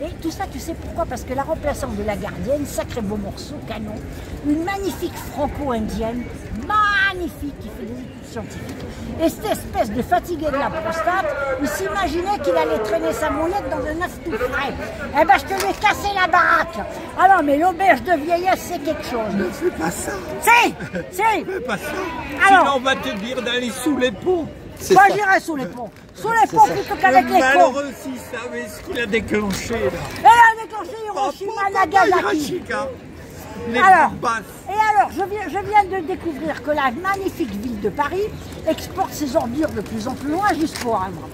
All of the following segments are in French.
Et tout ça, tu sais pourquoi? Parce que la remplaçante de la gardienne, sacré beau morceau, canon, une magnifique franco-indienne, magnifique, qui fait des études scientifiques. Et cette espèce de fatigué de la prostate, il s'imaginait qu'il allait traîner sa mouillette dans un œuf tout frais. Eh ben, je te lui ai cassé la baraque. Alors, mais l'auberge de vieillesse, c'est quelque chose. Ne fais pas ça. Si. Ne fais pas ça. Alors, sinon, on va te dire d'aller sous les ponts. Moi, j'irai sous les ponts. Sous les ponts plutôt qu'avec les ponts. Malheureux, s'il savait ce qu'il a déclenché, là. Elle a déclenché Hiroshima, Nagasaki. Alors, je viens de découvrir que la magnifique ville de Paris exporte ses ordures de plus en plus loin jusqu'au Havre.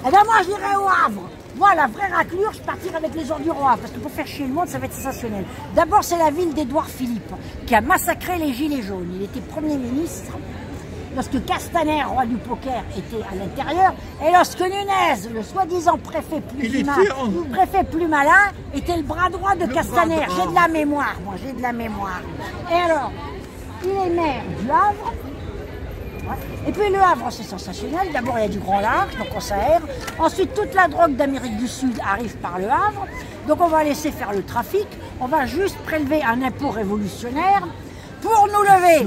Eh bien, moi, j'irai au Havre. Moi, la vraie raclure, je partirai avec les ordures au Havre, parce que pour faire chier le monde, ça va être sensationnel. D'abord, c'est la ville d'Édouard Philippe, qui a massacré les Gilets jaunes. Il était Premier ministre lorsque Castaner, roi du poker, était à l'intérieur, et lorsque Nunez, le soi-disant préfet plus malin, était le bras droit de Castaner. J'ai de la mémoire, moi, j'ai de la mémoire. Et alors, il est maire du Havre. Et puis le Havre, c'est sensationnel. D'abord, il y a du Grand Large, donc on s'aère. Ensuite, toute la drogue d'Amérique du Sud arrive par le Havre. Donc on va laisser faire le trafic. On va juste prélever un impôt révolutionnaire pour nous lever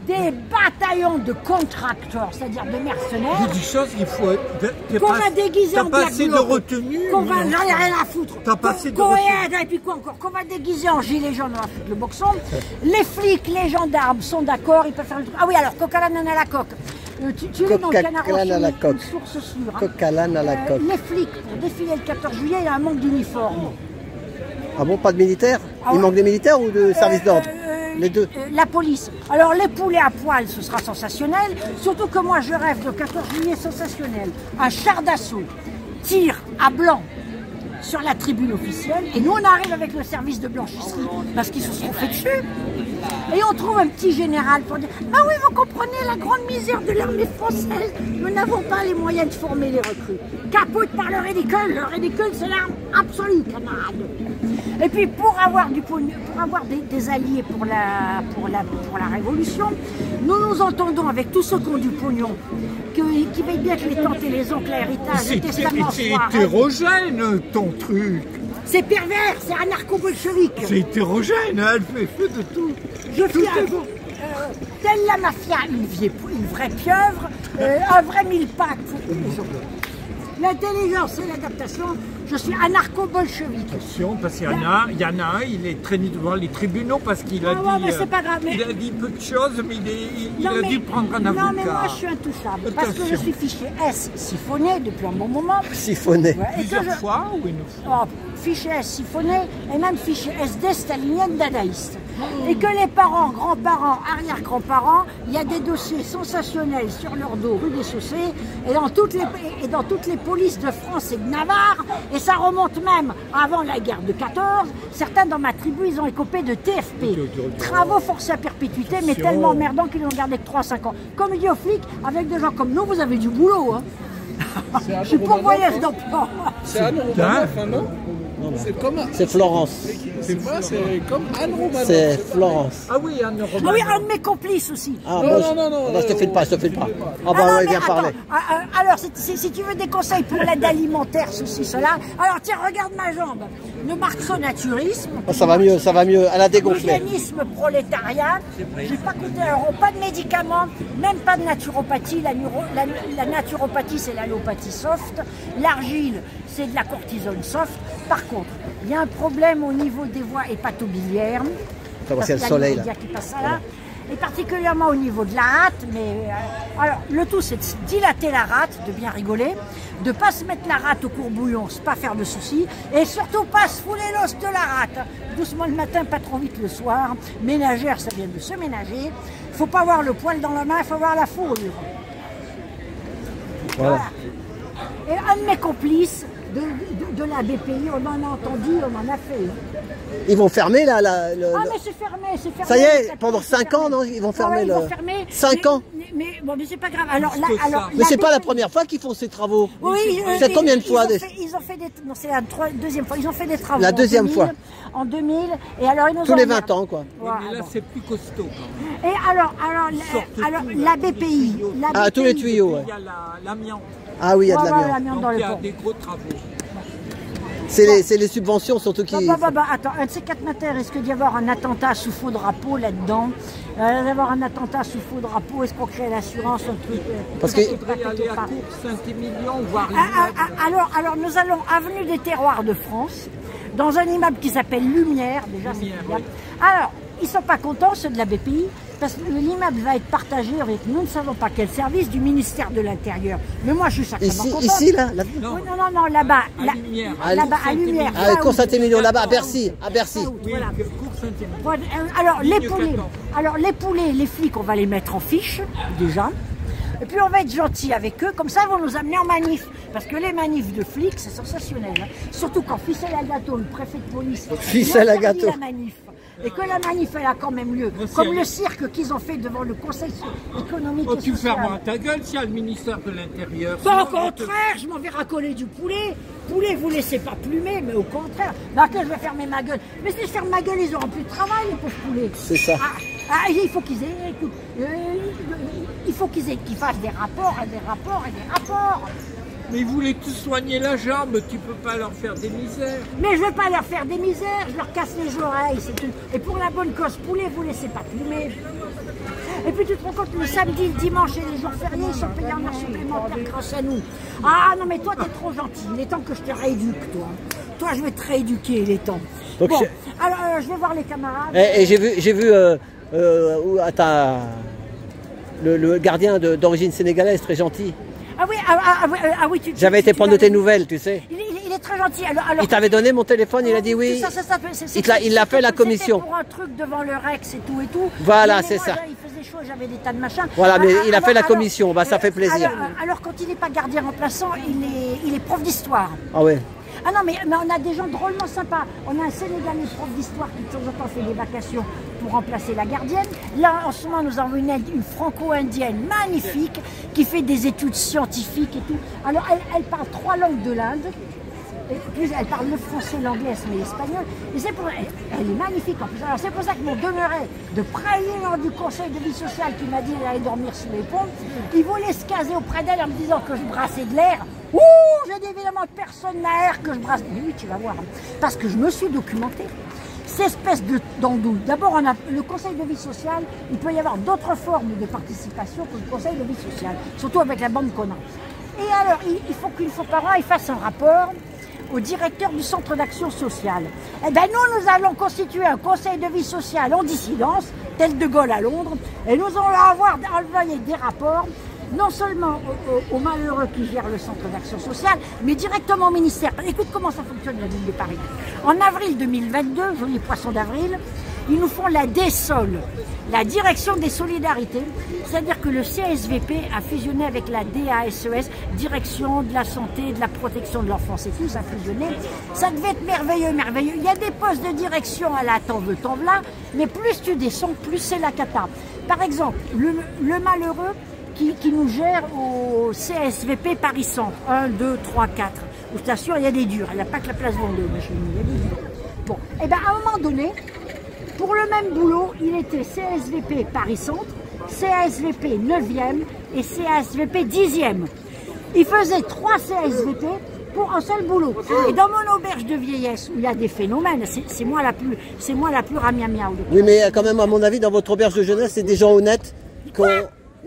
des bataillons de contracteurs, c'est-à-dire de mercenaires. Il y a des choses qu'il faut... Qu'on va déguiser en T'as pas assez de retenue. Qu'on va... J'en ai rien à foutre. T'as pas assez de retenue. Et puis quoi encore? Qu'on va déguiser en gilets jaunes, on va foutre le boxon. Les flics, les gendarmes sont d'accord, ils peuvent faire le truc. Ah oui, alors, coca-l'âne à la coque. Tu lis dans le Canard enchaîné, une source sûre. Coca-l'âne à la coque. Les flics, pour défiler le 14 juillet, il y a un manque d'uniforme. Ah bon, pas de militaires? Il manque de militaires ou de service d'ordre? Les deux. La police. Alors les poulets à poil, ce sera sensationnel. Surtout que moi, je rêve de 14 juillet sensationnel. Un char d'assaut tire à blanc sur la tribune officielle. Et nous, on arrive avec le service de blanchisserie parce qu'ils se sont fait dessus. Et on trouve un petit général pour dire « Ah oui, vous comprenez la grande misère de l'armée française. Nous n'avons pas les moyens de former les recrues. Capote par le ridicule. Le ridicule, c'est l'arme absolue, camarade. » Et puis pour avoir des alliés pour la révolution, nous entendons avec tous ceux qui ont du pognon, qui veillent bien que les tantes et les oncles, l'héritage, le testament c'est hétérogène ton truc. C'est pervers, c'est anarcho-bolchevique. C'est hétérogène, elle fait feu de tout. Je suis telle la mafia, une vraie pieuvre, un vrai mille-pattes. L'intelligence et l'adaptation, je suis anarcho-bolchevique. Attention, parce qu'il y en a un, il est traîné devant les tribunaux parce qu'il a dit... mais c'est pas grave, mais... Il a dit peu de choses, mais il a dû prendre un avocat. Non, mais moi je suis intouchable, parce que je suis fiché S siphonné depuis un bon moment. Siphonné. Plusieurs fois ou une fois? Fiché S siphonné, et même fiché SD stalinien dadaïste. Et que les parents, grands-parents, arrière-grands-parents, il y a des dossiers sensationnels sur leur dos, rue des Chaussées, et dans toutes les polices de France et de Navarre, et ça remonte même avant la guerre de 14. Certains dans ma tribu, ils ont écopé de TFP, travaux forcés à perpétuité, mais tellement emmerdants qu'ils n'ont gardé que 3-5 ans. Comme il dit aux flics, avec des gens comme nous, vous avez du boulot. Hein. Je suis pourvoyeuse d'emploi. C'est Anne Romanoff, non? C'est Florence. C'est quoi? C'est comme Anne Romanoff. C'est Florence. Ah oui, Anne Romanoff. Ah oui, un de mes complices aussi. Ah non, je te file pas, je te file pas. Ah bah, il vient parler. Alors, si tu veux des conseils pour l'aide alimentaire, ceci, cela, alors tiens, regarde ma jambe. Le marxo-naturisme. Ça va mieux, elle a dégonflé. L'eugénisme prolétariat. J'ai pas coûté un euro, pas de médicaments, même pas de naturopathie. La naturopathie, c'est l'allopathie soft. L'argile, c'est de la cortisone soft. Par contre, il y a un problème au niveau des voies hépatobiliaires. Parce qu'il y a le soleil là. Qui passe ça là. Et particulièrement au niveau de la rate, mais alors le tout c'est de dilater la rate, de bien rigoler, de pas se mettre la rate au courbouillon, c'est pas faire de soucis, et surtout pas se fouler l'os de la rate. Doucement le matin, pas trop vite le soir. Ménagère, ça vient de se ménager. Faut pas avoir le poil dans la main, faut avoir la fourrure. Voilà. Et un de mes complices de la BPI, on en a entendu, on en a fait. Ils vont fermer là Ah mais c'est fermé, c'est fermé. Ça y est, pendant 5 ans, non? Ils vont fermer ils vont fermer. 5 ans. Mais c'est pas grave. Mais c'est pas la première fois qu'ils font ces travaux. Oui, c'est combien de fois ils ont fait des... Non, c'est la deuxième fois. Ils ont fait des travaux. La deuxième fois. En 2000. Et alors, ils nous tous les 20 ans, quoi. Voilà, mais là, c'est plus costaud. Quand même. Et alors la BPI. Ah, tous les tuyaux, ouais. Il y a l'amiante. Ah oui, il y a de l'amiante. Donc, il y a des gros travaux. C'est les subventions surtout qui... Attends, un de ces quatre matins, risque d'y avoir un attentat sous faux drapeau là-dedans. D'avoir un attentat sous faux drapeau, est-ce qu'on crée l'assurance, un truc... Parce que... aller à Cour Saint-Émilion, voir... Alors, nous allons avenue des Terroirs de France, dans un immeuble qui s'appelle Lumière, déjà c'est bien. Alors, ils ne sont pas contents, ceux de la BPI, parce que l'immeuble va être partagé avec, nous ne savons pas quel service, du ministère de l'Intérieur. Mais moi, je suis sacrément contente. Ici, là non, non, là-bas. Là-bas, à Lumière. À Cour Saint-Émilion, là-bas, à Bercy. Voilà. Cour Saint-Émilion. Alors, les poulets, les flics, on va les mettre en fiche, déjà. Et puis on va être gentil avec eux, comme ça ils vont nous amener en manif. Parce que les manifs de flics, c'est sensationnel. Hein. Surtout quand Ficelle à gâteau, le préfet de police, Ficelle à gâteau. La manif. Et que la manif, elle a quand même lieu. Comme le cirque qu'ils ont fait devant le Conseil économique et social. Tu fermes ta gueule s'il y a le ministère de l'Intérieur. Pas au contraire, je m'en vais racoler du poulet. Poulet, vous laissez pas plumer, mais au contraire. Là que je vais fermer ma gueule. Mais si je ferme ma gueule, ils n'auront plus de travail, les pauvres poulets. C'est ça. Il faut qu'ils aient... Écoute, il faut qu'ils fassent des rapports et des rapports et des rapports. Mais ils voulaient tous soigner la jambe, tu peux pas leur faire des misères. Mais je vais pas leur faire des misères, je leur casse les oreilles, c'est tout. Et pour la bonne cause, poulet, vous laissez pas plumer. Et puis tu te rends compte, le samedi, le dimanche et les jours fériés, ils sont payés en heures supplémentaires grâce à nous. Ah non mais toi t'es trop gentil, il est temps que je te rééduque toi. Toi je vais te rééduquer, il est temps. Donc, bon, alors je vais voir les camarades. Et j'ai vu le gardien d'origine sénégalaise, très gentil. Oui, j'avais été prendre de tes nouvelles, tu sais. Il est très gentil. Alors, il t'avait donné mon téléphone, il a dit oui. Il l'a fait la commission. Pour un truc devant le Rex et tout et tout. Voilà, c'est ça. Il faisait chaud, j'avais des tas de machins. Voilà, mais il a fait la commission, ça fait plaisir. Alors quand il n'est pas gardien remplaçant, il est prof d'histoire. Ah ouais. Ah non, mais on a des gens drôlement sympas. On a un Sénégalais prof d'histoire qui de temps en temps fait des vacations pour remplacer la gardienne. Là, en ce moment, nous avons une franco-indienne magnifique qui fait des études scientifiques et tout. Alors, elle parle 3 langues de l'Inde. Plus, elle parle le français, l'anglais, mais l'espagnol. Et c'est pour elle est magnifique en plus. Alors c'est pour ça que mon demeuré de président du conseil de vie sociale qui m'a dit qu'elle allait dormir sous les pompes, il voulait se caser auprès d'elle en me disant que je brassais de l'air. Ouh, j'ai dit évidemment que personne n'a l'air que je brasse. Mais oui, tu vas voir. Parce que je me suis documenté. Cette espèce d'andouille. D'abord, on a le conseil de vie sociale. Il peut y avoir d'autres formes de participation que le conseil de vie sociale. Surtout avec la bande qu'on a. Et alors, il faut qu'une fois par an, il fasse un rapport au directeur du centre d'action sociale. Eh bien, nous allons constituer un conseil de vie sociale en dissidence, tel De Gaulle à Londres, et nous allons avoir envoyé des rapports, non seulement aux malheureux qui gèrent le centre d'action sociale, mais directement au ministère. Écoute comment ça fonctionne la ville de Paris. En avril 2022, joli poisson d'avril, ils nous font la DSOL, la direction des solidarités, c'est-à-dire que le CSVP a fusionné avec la DASES, direction de la santé, de la protection de l'enfance et tout, ça a fusionné. Ça devait être merveilleux, merveilleux. Il y a des postes de direction à la t'en veux, t'en v'là, mais plus tu descends, plus c'est la cata. Par exemple, le malheureux qui nous gère au CSVP Paris Centre, 1, 2, 3, 4. Je t'assure, il y a des durs, il n'y a pas que la place Vendôme chez nous, il y a des durs. Bon, et bien à un moment donné, pour le même boulot, il était CSVP Paris Centre, CSVP 9e et CSVP 10e. Il faisait 3 CSVP pour un seul boulot. Et dans mon auberge de vieillesse, où il y a des phénomènes, c'est moi la plus ramiamiaou. Oui, mais quand même, à mon avis, dans votre auberge de jeunesse, c'est des gens honnêtes.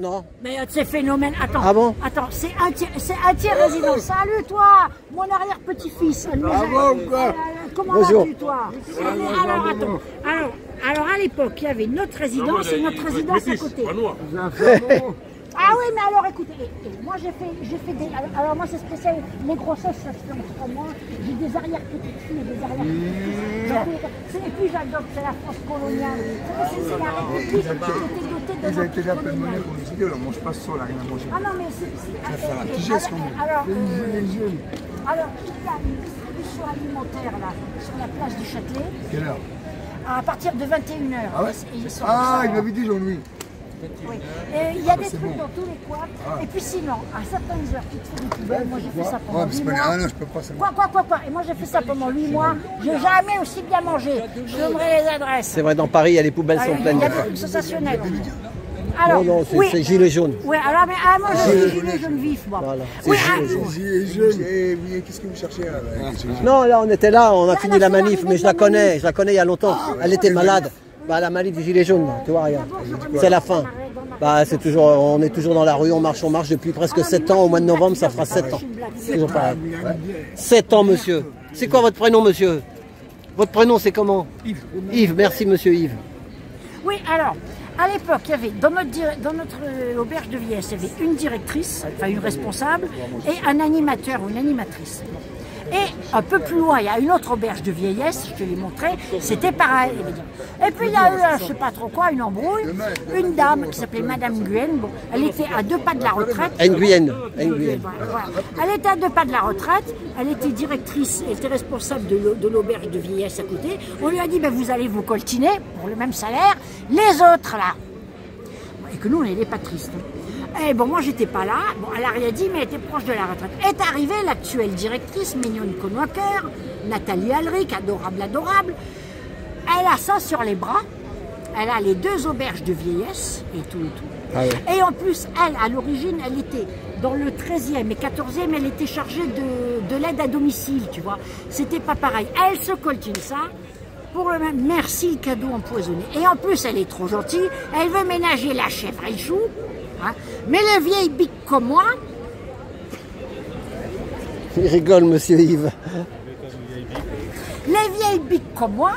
Non. Mais ces phénomènes, attends. Ah bon? Attends, c'est un tiers résident. Salut toi, mon arrière-petit-fils. Comment vas-tu toi? Alors attends. Alors à l'époque, il y avait notre résidence et notre résidence à côté. Ah oui, mais alors écoutez, moi j'ai fait des... Alors moi c'est spécial, les grossesses ça se fait en 3 mois, j'ai des arrière-petites-filles et des arrière-petits-fils. Et puis j'adopte, c'est la France coloniale. C'est la République qui était dotée de... Ils ont été là plein de monnaie pour nous aider, on ne mange pas ça, on n'a rien à manger. Ah non mais c'est... Ça fait un petit geste quand même. Alors, il y a une distribution alimentaire là, sur la place du Châtelet. Quelle heure? À partir de 21h. Ah ouais? Il m'avait dit Jean-Louis. Oui. Il y a des trucs dans tous les coins. Et puis sinon, à certaines heures, tu te fais des poubelles. Moi, j'ai fait ça pendant 8 mois. Ah non, je peux pas ça. Quoi. Et moi, j'ai fait ça pendant 8 mois. J'ai jamais aussi bien mangé. Je donnerai les adresses. C'est vrai, dans Paris, les poubelles sont pleines. Il y a des trucs sensationnels. Alors, non, oui, c'est gilet jaune. Oui, alors, mais moi, je suis gilet jaune vif, moi. Voilà, Oui, Gilet jaune. Qu'est-ce que vous cherchez là? Non, là, on était là, on a fini la on a fait manif, l'arrivée mais de je la la connais, manif. je la connais il y a longtemps. Elle était malade. Bah, la manif du gilet jaune, tu vois, regarde. C'est la fin. Bah, c'est toujours, on est toujours dans la rue, on marche depuis presque 7 ans. Au mois de novembre, ça fera 7 ans. Toujours pareil. 7 ans, monsieur. C'est quoi votre prénom, monsieur? Votre prénom, c'est comment? Yves, merci, monsieur Yves. Oui, alors, à l'époque, il y avait, dans notre auberge de vieillesse, il y avait une directrice, enfin une responsable, et un animateur ou une animatrice. Et un peu plus loin, il y a une autre auberge de vieillesse, je te l'ai montré, c'était pareil. Et puis il y a eu, je ne sais pas trop quoi, une embrouille, une dame qui s'appelait Madame Guyenne, bon, elle était à 2 pas de la retraite. Nguyen. Voilà. Elle était à 2 pas de la retraite, elle était directrice, elle était responsable de l'auberge de vieillesse à côté. On lui a dit, ben, vous allez vous coltiner pour le même salaire, les autres là. Et que nous, on n'était pas tristes. Et bon, moi, j'étais pas là. Bon, elle n'a rien dit, mais elle était proche de la retraite. Est arrivée l'actuelle directrice, mignonne Connoqueur, Nathalie Alric, adorable. Elle a ça sur les bras. Elle a les 2 auberges de vieillesse et tout. Ah ouais. Et en plus, elle, à l'origine, elle était dans le 13e et 14e, elle était chargée de l'aide à domicile, tu vois. C'était pas pareil. Elle se coltine ça. Pour le même, merci le cadeau empoisonné. Et en plus, elle est trop gentille. Elle veut ménager la chèvre et le chou. Hein. Mais les vieilles biques comme moi... Il rigole, monsieur Yves. Les vieilles biques comme moi...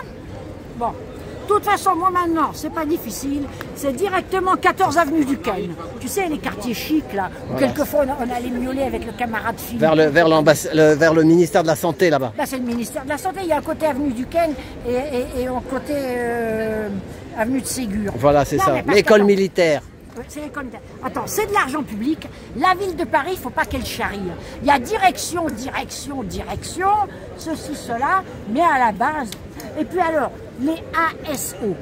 Bon, de toute façon, moi maintenant, c'est pas difficile. C'est directement 14 avenue du Ken. Tu sais, les quartiers chics, là, où voilà. quelquefois on allait miauler avec le camarade Philippe. Vers le ministère de la Santé, là-bas. Là, c'est le ministère de la Santé. Il y a un côté avenue du Ken et un côté avenue de Ségur. Voilà, c'est ça. Mais L'école militaire. C'est l'école militaire. Attends, c'est de l'argent public. La ville de Paris, il ne faut pas qu'elle charrie. Il y a direction, ceci, cela, mais à la base. Et puis alors, les ASO.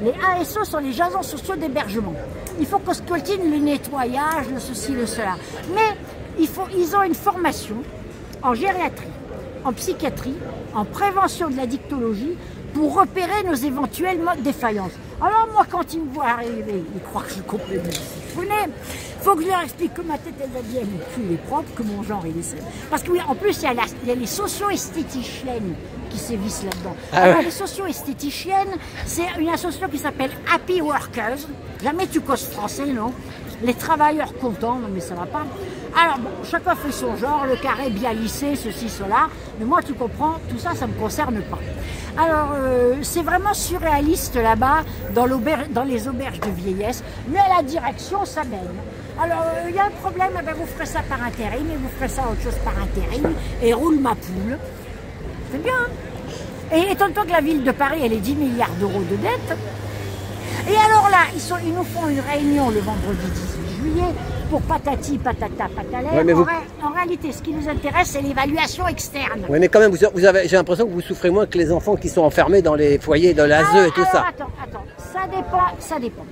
Les ASO sont les agents sociaux d'hébergement. Il faut qu'on se coltine le nettoyage, le ceci, le cela. Mais ils ont une formation en gériatrie, en psychiatrie, en prévention de la dictologie pour repérer nos éventuelles défaillances. Alors moi, quand ils me voient arriver, ils croient que je suis complètement siphonné. Il faut que je leur explique que ma tête, elle va bien, mon cul est propre, que mon genre, il est sain. Parce que oui, en plus, il y a les socio-esthéticiennes qui sévissent là-dedans. Alors, les socio-esthéticiennes, c'est une association qui s'appelle Happy Workers. Jamais tu causes français, non? Les travailleurs contents, non mais ça va pas. Alors bon, chacun fait son genre, le carré bien lissé, ceci, cela. Mais moi, tu comprends, tout ça, ça ne me concerne pas. Alors, c'est vraiment surréaliste là-bas, dans les auberges de vieillesse. Mais à la direction, ça baigne. Alors, il y a un problème, eh ben, vous ferez ça par intérim, et vous ferez ça autre chose par intérim, et roule ma poule. C'est bien. Et étant donné que la ville de Paris, elle est 10 milliards d'euros de dette, et alors là, ils nous font une réunion le vendredi 18 juillet pour patati, patata, patalère. Ouais, mais en réalité, ce qui nous intéresse, c'est l'évaluation externe. Oui, mais quand même, j'ai l'impression que vous souffrez moins que les enfants qui sont enfermés dans les foyers de l'ASE et tout ça. Attends, ça dépend.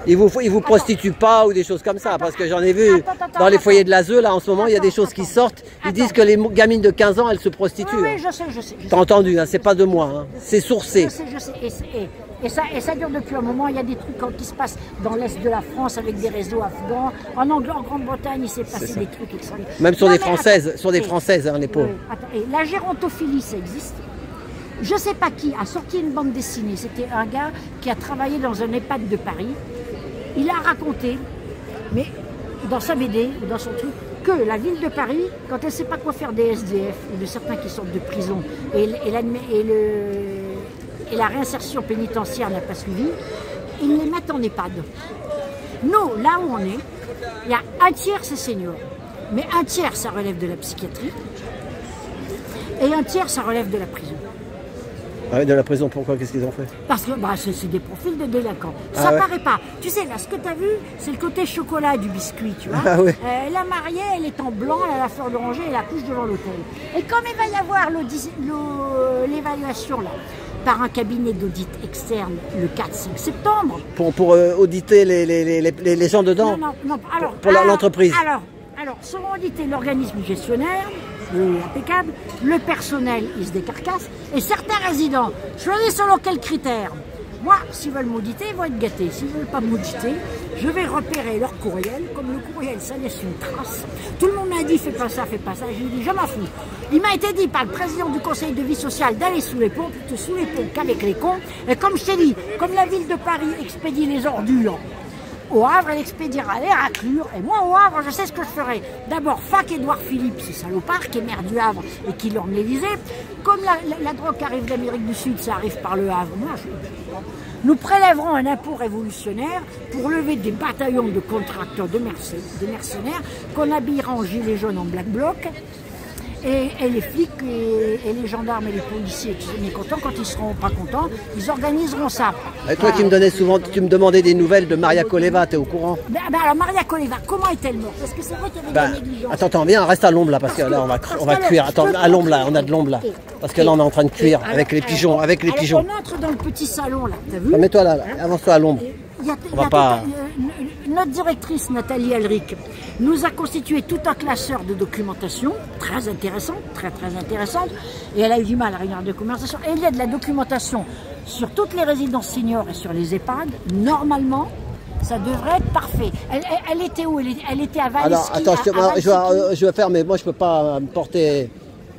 Ils vous prostituent pas ou des choses comme ça, parce que j'en ai vu dans les foyers de l'ASE, là, en ce moment, il y a des choses qui sortent. Ils disent que les gamines de 15 ans, elles se prostituent. Oui, je sais. T'as entendu, hein, c'est pas de moi, hein, c'est sourcé. Je sais. Et ça dure depuis un moment. Il y a des trucs qui se passent dans l'Est de la France avec des réseaux afghans. En Grande-Bretagne, il s'est passé des trucs extraordinaires. Même sur des Françaises, hein, les pauvres. Et la gérontophilie, ça existe. Je ne sais pas qui a sorti une bande dessinée. C'était un gars qui a travaillé dans un EHPAD de Paris. Il a raconté, mais dans sa BD ou dans son truc, que la ville de Paris, quand elle ne sait pas quoi faire des SDF ou de certains qui sortent de prison et la réinsertion pénitentiaire n'a pas suivi, ils les mettent en EHPAD. Nous, là où on est, il y a un tiers c'est senior, mais un tiers ça relève de la psychiatrie et un tiers ça relève de la prison. Ah oui, de la prison, pourquoi? Qu'est-ce qu'ils ont fait? Parce que c'est des profils de délinquants. Ça paraît pas. Tu sais, là, ce que tu as vu, c'est le côté chocolat du biscuit, tu vois. Ah, oui. La mariée, elle est en blanc, elle a la fleur d'oranger et la couche devant l'hôtel. Et comme il va y avoir l'évaluation, là, par un cabinet d'audit externe le 4-5 septembre. Pour auditer les gens dedans? Non. Pour l'entreprise. Alors, seront audités l'organisme gestionnaire, impeccable, le personnel, il se décarcasse, et certains résidents. Choisissez selon quels critères. Moi, s'ils veulent m'auditer, ils vont être gâtés. S'ils ne veulent pas m'auditer, je vais repérer leur courriel. Comme le courriel, ça laisse une trace. Tout le monde m'a dit, fais pas ça, fais pas ça. Je lui ai dit, je m'en fous. Il m'a été dit par le président du conseil de vie sociale d'aller sous les ponts, plutôt sous les ponts qu'avec les cons. Et comme je t'ai dit, comme la ville de Paris expédie les ordures au Havre, elle expédiera les raclures. Et moi, au Havre, je sais ce que je ferai. D'abord, fac Édouard Philippe, ce salopard qui est maire du Havre et qui l'orne l'Élysée. Comme la drogue arrive d'Amérique du Sud, ça arrive par le Havre. Moi, nous prélèverons un impôt révolutionnaire pour lever des bataillons de contracteurs, de mercenaires, qu'on habillera en gilets jaunes en black bloc. Et les flics et les gendarmes et les policiers qui sont mécontents, quand ils seront pas contents, ils organiseront ça. Et toi qui me donnais souvent, tu me demandais des nouvelles de Maria Koleva, tu es au courant? Alors Maria Koleva, comment est-elle morte? Parce que c'est vrai qu'il y avait des négligences. Attends, viens, reste à l'ombre là, parce que là on va cuire. Attends, à l'ombre là, on a de l'ombre là. Parce que là on est en train de cuire avec les pigeons, On entre dans le petit salon là, t'as vu? Mets-toi là, avance-toi à l'ombre. Notre directrice Nathalie Alric nous a constitué tout un classeur de documentation très intéressante, très intéressante, et elle a eu du mal à réunir de conversation. Et il y a de la documentation sur toutes les résidences seniors et sur les EHPAD. Normalement, ça devrait être parfait. Elle était où? Elle était à Valesky. Alors, attends, je vais faire, mais moi je peux pas me porter,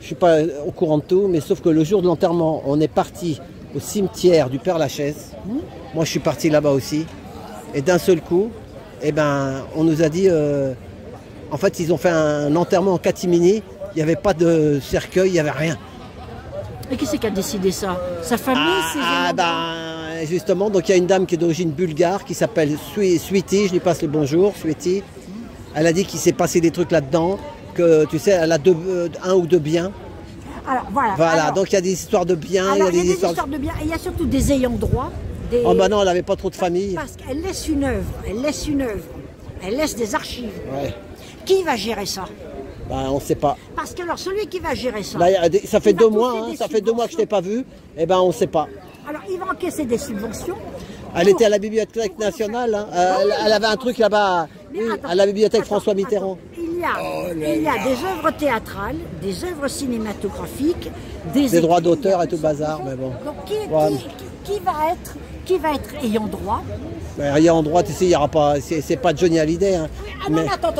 je suis pas au courant de tout, mais sauf que le jour de l'enterrement, on est parti au cimetière du Père-Lachaise. Moi je suis parti là-bas aussi. Et d'un seul coup, eh ben, on nous a dit, en fait, ils ont fait un enterrement en catimini. Il n'y avait pas de cercueil, il n'y avait rien. Et qui c'est qui a décidé ça? Sa famille, ses amis? Justement, donc il y a une dame qui est d'origine bulgare qui s'appelle Sweetie, je lui passe le bonjour, Sweetie. Elle a dit qu'il s'est passé des trucs là-dedans, que tu sais, elle a un ou deux biens. Alors voilà. Voilà, donc il y a des histoires de biens. Alors, il y a des histoires de biens, et il y a surtout des ayants droit. Oh bah non, elle n'avait pas trop de famille. Parce qu'elle laisse une œuvre, elle laisse des archives. Ouais. Qui va gérer ça? Bah, on ne sait pas. Parce que alors celui qui va gérer ça, là, ça fait 2 mois, ça fait 2 mois que je ne t'ai pas vu, et ben on ne sait pas. Alors il va encaisser des subventions. Elle était à la Bibliothèque nationale, hein. Elle avait un truc là-bas, à la Bibliothèque François Mitterrand. Il y a des œuvres théâtrales, des œuvres cinématographiques, des droits d'auteur et tout le bazar, mais bon. Donc qui va être ayant droit? Ayant droit, tu sais, il n'y aura pas, c'est pas Johnny Hallyday. Hein, non, attends,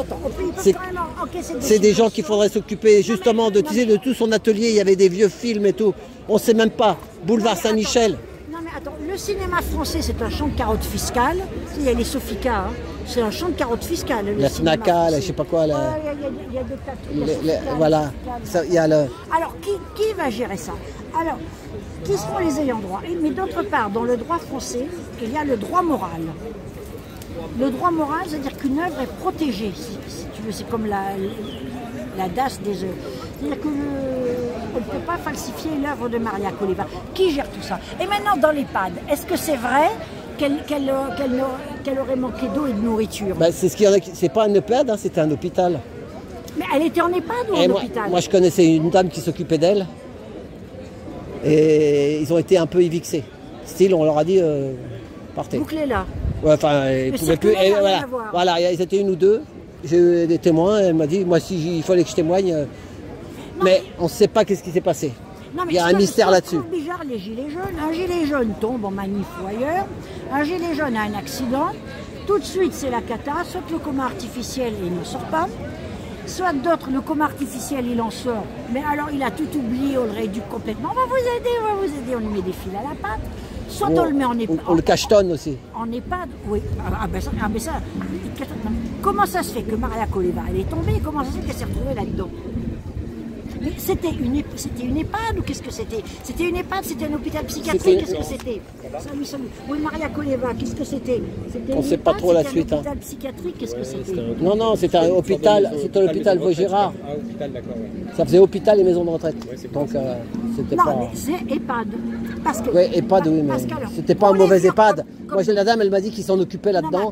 c'est des gens qui faudrait s'occuper justement de, tu sais, de tout son atelier. Il y avait des vieux films et tout. On ne sait même pas. Boulevard Saint-Michel. Non mais attends, le cinéma français c'est un champ de carottes fiscales. Il y a les Sofica, hein. C'est un champ de carottes fiscales. La FNACA, je sais pas quoi. Il y a des tas de voilà. Il y a le... Alors qui va gérer ça? Alors, qui seront les ayants droit? Mais d'autre part, dans le droit français, il y a le droit moral. Le droit moral, c'est-à-dire qu'une œuvre est protégée, si tu veux, c'est comme la DAS des œuvres. C'est-à-dire qu'on ne peut pas falsifier l'œuvre de Maria Koleva. Qui gère tout ça? Et maintenant, dans l'EHPAD, est-ce que c'est vrai qu'elle aurait manqué d'eau et de nourriture? Ben, c'est pas un EHPAD, hein, c'était un hôpital. Mais elle était en EHPAD ou en hôpital? Moi, je connaissais une dame qui s'occupait d'elle. Et ils ont été un peu évixés. Style, on leur a dit, partez. Bouclez là. Ouais, enfin, ils ne pouvaient plus. Et voilà, ils étaient 1 ou 2. J'ai eu des témoins. Elle m'a dit, moi, si il fallait que je témoigne. Mais on ne sait pas qu'est-ce qui s'est passé. Il y a un mystère là-dessus. C'est bizarre, les gilets jaunes. Un gilet jaune tombe en manif ou ailleurs. Un gilet jaune a un accident. Tout de suite, c'est la cata. Soit le coma artificiel et il ne sort pas. Soit d'autres, le coma artificiel, il en sort. Mais alors, il a tout oublié, on le rééduque complètement. On va vous aider, on lui met des fils à la patte. Soit on le met en EHPAD. On le cachetonne aussi. En EHPAD, oui. Comment ça se fait que Maria Koleva, elle est tombée? Comment ça se fait qu'elle s'est retrouvée là-dedans? C'était une EHPAD ou qu'est-ce que c'était? C'était une EHPAD, c'était un hôpital psychiatrique, qu'est-ce que c'était? Salut. Oui, Maria Koleva, qu'est-ce que c'était? On ne sait pas trop la suite. Un hôpital psychiatrique, qu'est-ce que c'était? Non, c'était un hôpital, c'était l'hôpital Vaugirard. Ça faisait hôpital et maison de retraite. Donc, c'était pas... Non, mais c'est EHPAD. Oui, EHPAD, oui, mais c'était pas un mauvais EHPAD. Moi, la dame, elle m'a dit qu'ils s'en occupaient là-dedans.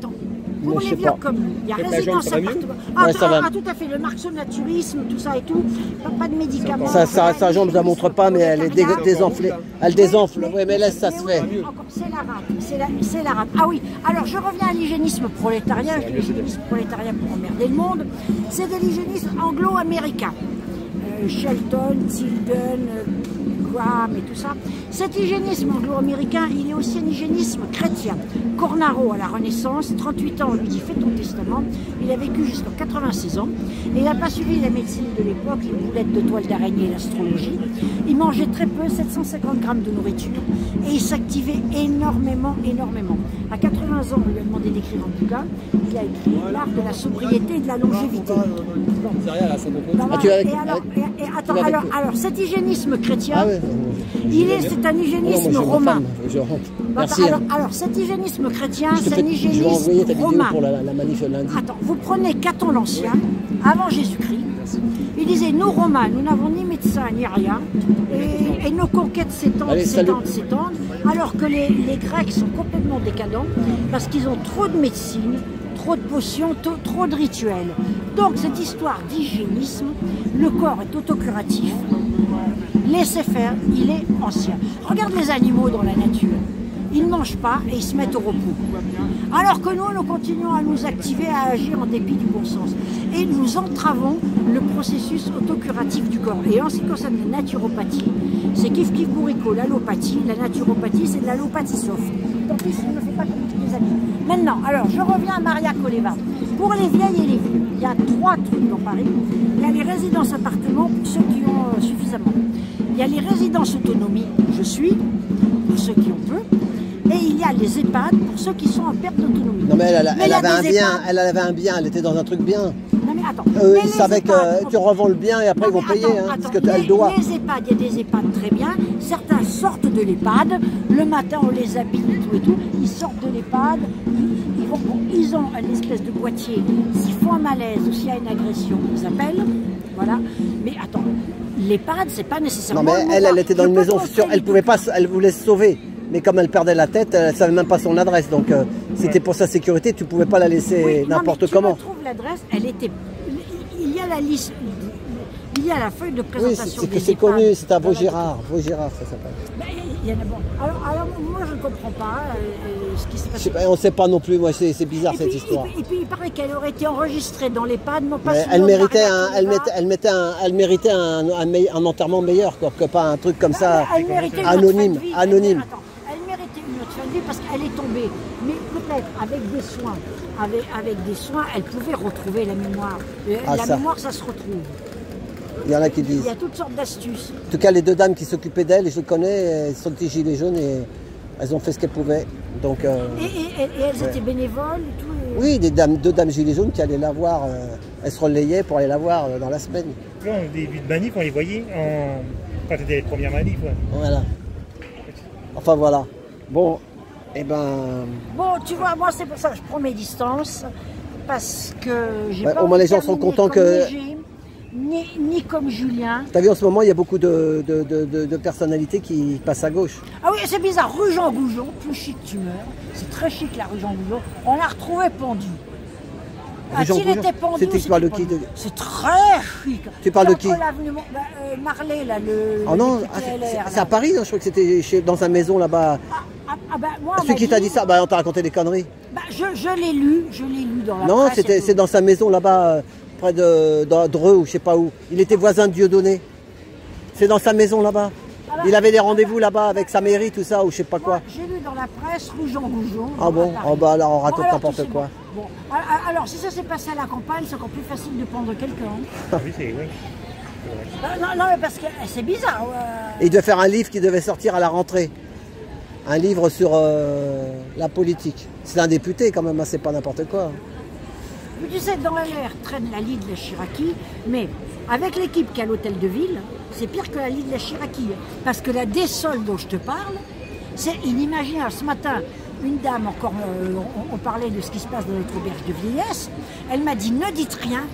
Pour les vieux comme nous, il y a résidence appartement. Tout à fait, le marxonaturisme, tout ça et tout, pas de médicaments. Sa jambe, je la montre pas, mais elle est désenflée. Elle désenfle, oui, mais laisse, ça se fait. C'est la rate. Ah oui, alors je reviens à l'hygiénisme prolétarien, je dis l'hygiénisme prolétarien pour emmerder le monde. C'est de l'hygiénisme anglo-américain. Shelton, Tilden, Guam et tout ça. Cet hygiénisme anglo-américain, il est aussi un hygiénisme chrétien. Cornaro, à la Renaissance, 38 ans, on lui dit fais ton testament. Il a vécu jusqu'à 86 ans. Et il n'a pas suivi la médecine de l'époque, les boulettes de toile d'araignée et l'astrologie. Il mangeait très peu, 750 grammes de nourriture. Et il s'activait énormément, énormément. À 80 ans, on lui a demandé d'écrire un bouquin. Il a écrit l'art de la sobriété et de la longévité. Alors, cet hygiénisme chrétien, c'est un hygiénisme romain. Merci. Alors, cet hygiénisme chrétien, c'est un hygiénisme romain. Pour la manif lundi. Attends, vous prenez Caton l'Ancien, avant Jésus-Christ. Il disait, nous Romains, nous n'avons ni médecin ni rien, et nos conquêtes s'étendent, alors que les Grecs sont complètement décadents, parce qu'ils ont trop de médecine, trop de potions, trop de rituels. Donc cette histoire d'hygiénisme, le corps est autocuratif, laissez faire, il est ancien. Regarde les animaux dans la nature. Ils ne mangent pas et ils se mettent au repos. Alors que nous continuons à nous activer, à agir en dépit du bon sens. Et nous entravons le processus autocuratif du corps. Et en ce qui concerne la naturopathie, c'est kiff bourrico, l'allopathie. La naturopathie, c'est de l'allopathie soft. Tant pis si on ne fait pas comme tous les amis. Maintenant, alors, je reviens à Maria Koleva. Pour les vieilles et les vieux, il y a 3 trucs dans Paris. Il y a les résidences appartements pour ceux qui ont suffisamment. Il y a les résidences autonomie, je suis, pour ceux qui ont peu. Et il y a les EHPAD pour ceux qui sont en perte d'autonomie. Non mais elle avait un bien, elle était dans un truc bien. Non mais attends. Ils savaient que tu revends le bien et après ils vont payer, parce que elle doit. Les EHPAD, il y a des EHPAD très bien. Certains sortent de l'EHPAD. Le matin, on les habille et tout. Ils sortent de l'EHPAD. Ils ont une espèce de boîtier. S'il faut un malaise ou s'il y a une agression, ils appellent. Voilà. Mais attends, l'EHPAD, c'est pas nécessairement. Non mais elle était dans une maison sûre. Elle pouvait pas, elle voulait se sauver. Mais comme elle perdait la tête, elle ne savait même pas son adresse. Donc c'était pour sa sécurité, tu ne pouvais pas la laisser n'importe comment. Tu trouves l'adresse, elle était. Il y a la liste. Il y a la feuille de présentation. Oui, c'est connu, c'est à Vaugirard. Vaugirard, ça s'appelle. Il y en a bon. Alors moi je ne comprends pas ce qui s'est passé. On ne sait pas non plus, moi c'est bizarre cette histoire. Et puis il paraît qu'elle aurait été enregistrée dans l'EHPAD, non pas elle méritait un enterrement meilleur, quoi, que pas un truc comme ça, anonyme. Elle méritait une autre fin de vie parce qu'elle est tombée. Mais peut-être avec des soins, elle pouvait retrouver la mémoire. La mémoire, ça se retrouve. Il y en a qui disent. Il y a toutes sortes d'astuces. En tout cas, les 2 dames qui s'occupaient d'elle, je les connais, elles sont des gilets jaunes et elles ont fait ce qu'elles pouvaient. Donc, et elles étaient bénévoles et tout. Oui, 2 dames gilets jaunes qui allaient la voir. Elles se relayaient pour aller la voir dans la semaine. Là, au début de manif, on les voyait quand c'était les premières manifs. Ouais. Voilà. Enfin voilà. Bon, Bon, tu vois, moi c'est pour ça que je prends mes distances. Parce que j'ai pas au moins les gens sont contents que. Ni comme Julien. T'as vu en ce moment, il y a beaucoup de personnalités qui passent à gauche. Ah oui, c'est bizarre. Rue Jean Goujon, plus chic tu meurs. C'est très chic la rue Jean Goujon. On l'a retrouvé pendu. A-t-il été pendu? Tu parles de qui? C'est très chic. Tu parles de qui? Marley, là, le. Oh non, c'est à Paris, hein, je crois que c'était dans sa maison là-bas. Moi, celui qui t'a dit ça, on t'a raconté des conneries. Je l'ai lu dans la presse. Non, c'est dans sa maison là-bas. Près de Dreux ou je sais pas où. Il était voisin de Dieudonné. C'est dans sa maison là-bas. Il avait des rendez-vous là-bas avec sa mairie, tout ça, ou je sais pas quoi. J'ai lu dans la presse, rue Jean Goujon. Ah bon? Alors on raconte n'importe quoi. Bon. Alors si ça s'est passé à la campagne, c'est encore plus facile de prendre quelqu'un. Oui, c'est oui. Non, mais parce que c'est bizarre. Il devait faire un livre qui devait sortir à la rentrée. Un livre sur la politique. C'est un député quand même, c'est pas n'importe quoi. Tu sais, dans l'air traîne la lie de la Chiraki, mais avec l'équipe qui est à l'hôtel de ville, c'est pire que la lie de la Chiraki. Parce que la dessole dont je te parle, c'est inimaginable. Ce matin, une dame, encore, on parlait de ce qui se passe dans notre auberge de vieillesse, elle m'a dit ne dites rien,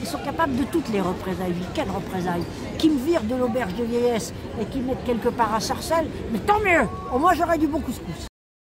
ils sont capables de toutes les représailles. Quelles représailles? Qui me virent de l'auberge de vieillesse et qui me mettent quelque part à Sarcelles, mais tant mieux, au moins j'aurais du bon couscous.